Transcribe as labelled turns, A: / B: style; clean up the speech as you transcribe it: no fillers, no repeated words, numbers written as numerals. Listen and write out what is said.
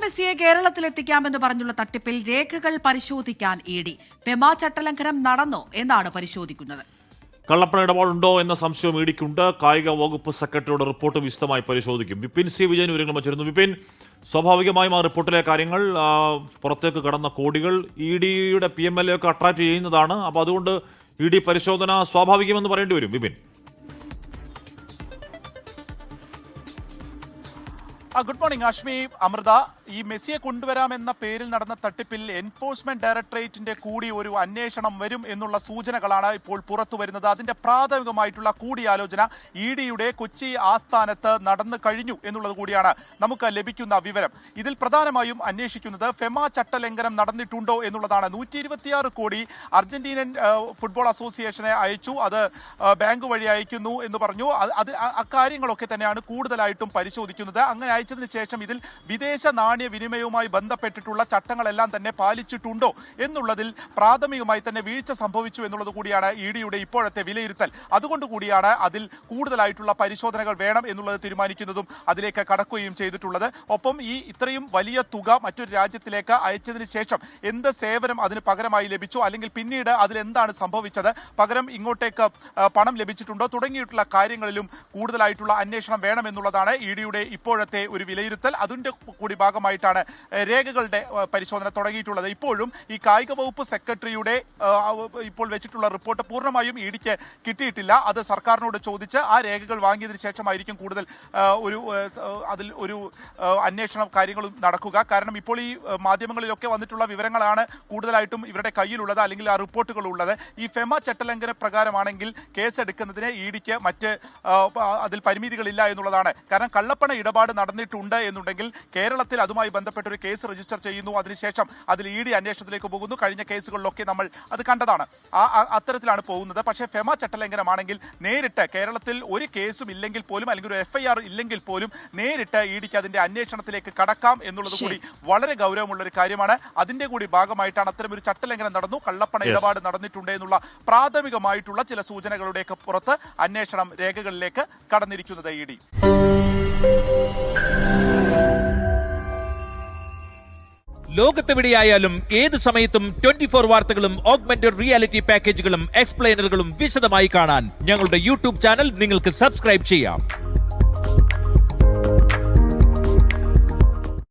A: മെസ്സിയെ കേരളത്തിലെത്തിക്കാമെന്ന് പറഞ്ഞുള്ള തട്ടിപ്പിൽ രേഖകൾ പരിശോധിക്കാൻ ഇഡി. പെമ ചട്ടലംഘനം നടന്നോ എന്നാണ് പരിശോധിക്കുന്നത്.
B: കള്ളപ്പണ ഇടപാടുണ്ടോ എന്ന സംശയം ഇഡിക്കുണ്ട്. കായിക വകുപ്പ് സെക്രട്ടറിയുടെ റിപ്പോർട്ട് വിശദമായി പരിശോധിക്കും. വിപിൻ സി വിജയൻ വിവരങ്ങൾ വച്ചിരുന്നു. വിപിൻ, സ്വാഭാവികമായും ആ റിപ്പോർട്ടിലെ കാര്യങ്ങൾ പുറത്തേക്ക് കടന്ന കോടികൾ ഇഡിയുടെ PMLA ഒക്കെ അട്രാക്ട് ചെയ്യുന്നതാണ്. അപ്പോൾ അതുകൊണ്ട് ഇഡി പരിശോധന സ്വാഭാവികമെന്ന് പറയേണ്ടി വരും. Vipin,
C: good morning Ashmi, Amritha. ഈ മെസ്സിയെ കൊണ്ടുവരാമെന്ന പേരിൽ നടന്ന തട്ടിപ്പിൽ എൻഫോഴ്സ്മെന്റ് ഡയറക്ടറേറ്റിന്റെ കൂടി ഒരു അന്വേഷണം വരും എന്നുള്ള സൂചനകളാണ് ഇപ്പോൾ പുറത്തു വരുന്നത്. അതിന്റെ പ്രാഥമികമായിട്ടുള്ള കൂടിയാലോചന ഇഡിയുടെ കൊച്ചി ആസ്ഥാനത്ത് നടന്നു കഴിഞ്ഞു എന്നുള്ളത് കൂടിയാണ് നമുക്ക് ലഭിക്കുന്ന വിവരം. ഇതിൽ പ്രധാനമായും അന്വേഷിക്കുന്നത് ഫെമ ചട്ടലംഘനം നടന്നിട്ടുണ്ടോ എന്നുള്ളതാണ്. 126 കോടി അർജന്റീനൻ ഫുട്ബോൾ അസോസിയേഷനെ അയച്ചു, അത് ബാങ്ക് വഴി അയക്കുന്നു എന്ന് പറഞ്ഞു. അത് അക്കാര്യങ്ങളൊക്കെ തന്നെയാണ് കൂടുതലായിട്ടും പരിശോധിക്കുന്നത്. അങ്ങനെ അയച്ചതിന് ശേഷം ഇതിൽ വിദേശ വിനിമയവുമായി ബന്ധപ്പെട്ടിട്ടുള്ള ചട്ടങ്ങളെല്ലാം തന്നെ പാലിച്ചിട്ടുണ്ടോ എന്നുള്ളതിൽ പ്രാഥമികമായി തന്നെ വീഴ്ച സംഭവിച്ചു എന്നുള്ളത് കൂടിയാണ് ഇഡിയുടെ ഇപ്പോഴത്തെ വിലയിരുത്തൽ. അതുകൊണ്ട് കൂടിയാണ് അതിൽ കൂടുതലായിട്ടുള്ള പരിശോധനകൾ വേണം എന്നുള്ളത് തീരുമാനിക്കുന്നതും അതിലേക്ക് കടക്കുകയും ചെയ്തിട്ടുള്ളത്. ഒപ്പം ഈ ഇത്രയും വലിയ തുക മറ്റൊരു രാജ്യത്തിലേക്ക് അയച്ചതിന് ശേഷം എന്ത് സേവനം അതിന് പകരമായി ലഭിച്ചു, അല്ലെങ്കിൽ പിന്നീട് അതിൽ എന്താണ് സംഭവിച്ചത്, പകരം ഇങ്ങോട്ടേക്ക് പണം ലഭിച്ചിട്ടുണ്ടോ തുടങ്ങിയിട്ടുള്ള കാര്യങ്ങളിലും കൂടുതലായിട്ടുള്ള അന്വേഷണം വേണമെന്നുള്ളതാണ് ഇഡിയുടെ ഇപ്പോഴത്തെ ഒരു വിലയിരുത്തൽ. അതിന്റെ കൂടി ഭാഗമായിട്ടാണ് രേഖകളുടെ പരിശോധന തുടങ്ങിയിട്ടുള്ളത്. ഇപ്പോഴും ഈ കായിക വകുപ്പ് സെക്രട്ടറിയുടെ ഇപ്പോൾ വെച്ചിട്ടുള്ള റിപ്പോർട്ട് പൂർണ്ണമായും ഇഡിക്ക് കിട്ടിയിട്ടില്ല. അത് സർക്കാരിനോട് ചോദിച്ച് ആ രേഖകൾ വാങ്ങിയതിനു ശേഷമായിരിക്കും കൂടുതൽ അതിൽ ഒരു അന്വേഷണം കാര്യങ്ങളും നടക്കുക. കാരണം ഇപ്പോൾ ഈ മാധ്യമങ്ങളിലൊക്കെ വന്നിട്ടുള്ള വിവരങ്ങളാണ് കൂടുതലായിട്ടും ഇവരുടെ കയ്യിലുള്ളത്, അല്ലെങ്കിൽ ആ റിപ്പോർട്ടുകൾ ഉള്ളത്. ഈ ഫെമ ചട്ടലംഘന പ്രകാരമാണെങ്കിൽ കേസെടുക്കുന്നതിന് ഇഡിക്ക് മറ്റ് അതിൽ പരിമിതികളില്ല എന്നുള്ളതാണ്. കാരണം കള്ളപ്പണ ഇടപാട് നടന്നിട്ടുണ്ട് എന്നുണ്ടെങ്കിൽ കേരളത്തിൽ അതുമായി ബന്ധപ്പെട്ട ഒരു കേസ് രജിസ്റ്റർ ചെയ്യുന്നു, അതിനുശേഷം അതിൽ ഇഡി അന്വേഷണത്തിലേക്ക് പോകുന്നു. കഴിഞ്ഞ കേസുകളിലൊക്കെ നമ്മൾ അത് കണ്ടതാണ്. അത്തരത്തിലാണ് പോകുന്നത്. പക്ഷേ ഫെമ ചട്ടലംഘനമാണെങ്കിൽ നേരിട്ട് കേരളത്തിൽ ഒരു കേസും ഇല്ലെങ്കിൽ പോലും, അല്ലെങ്കിൽ ഒരു FIR ഇല്ലെങ്കിൽ പോലും നേരിട്ട് ഇഡിക്ക് അതിന്റെ അന്വേഷണത്തിലേക്ക് കടക്കാം എന്നുള്ളത് കൂടി വളരെ ഗൗരവമുള്ള ഒരു കാര്യമാണ്. അതിന്റെ കൂടി ഭാഗമായിട്ടാണ് അത്തരം ഒരു ചട്ടലംഘനം നടന്നു, കള്ളപ്പണ ഇടപാട് നടന്നിട്ടുണ്ട് എന്നുള്ള പ്രാഥമികമായിട്ടുള്ള ചില സൂചനകളുടെയൊക്കെ പുറത്ത് അന്വേഷണം രേഖകളിലേക്ക് കടന്നിരിക്കുന്നത് ഇഡി.
D: ലോകത്തെവിടെയായാലും ഏത് സമയത്തും 24 വാർത്തകളും ഓഗ്മെന്റഡ് റിയാലിറ്റി പാക്കേജുകളും എക്സ്പ്ലെയിനറുകളും വിശദമായി കാണാൻ ഞങ്ങളുടെ YouTube ചാനൽ നിങ്ങൾക്ക് സബ്സ്ക്രൈബ് ചെയ്യാം.